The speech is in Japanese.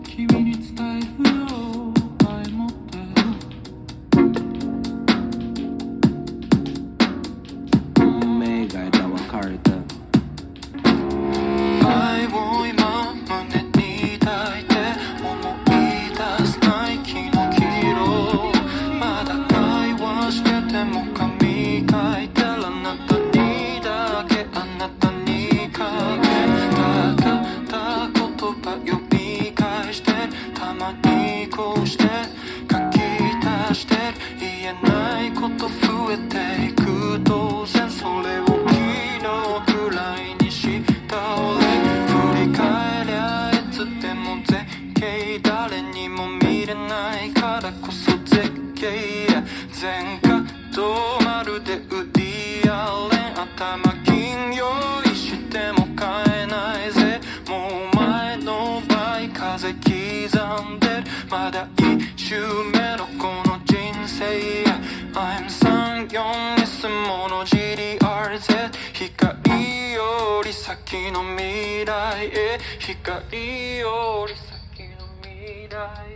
君に伝えるよ愛持って目が枝分かれた愛を今胸に抱いて思い出すナイキの黄色まだ会話してても髪書いてるあなたにだけあなたにかけたかった言葉呼び返してたまにこうして書き足して言えないこと増えていく当然それを昨日くらいにした俺振り返りゃいつでも絶景誰にも見れないからこそ絶景全角度まるでウディアレン頭金用意しても買えないぜもうお前の倍風刻んでるまだ一周目のこの人生 I'm 34S もの GDRZ 光より先の未来へ光より先の未来へ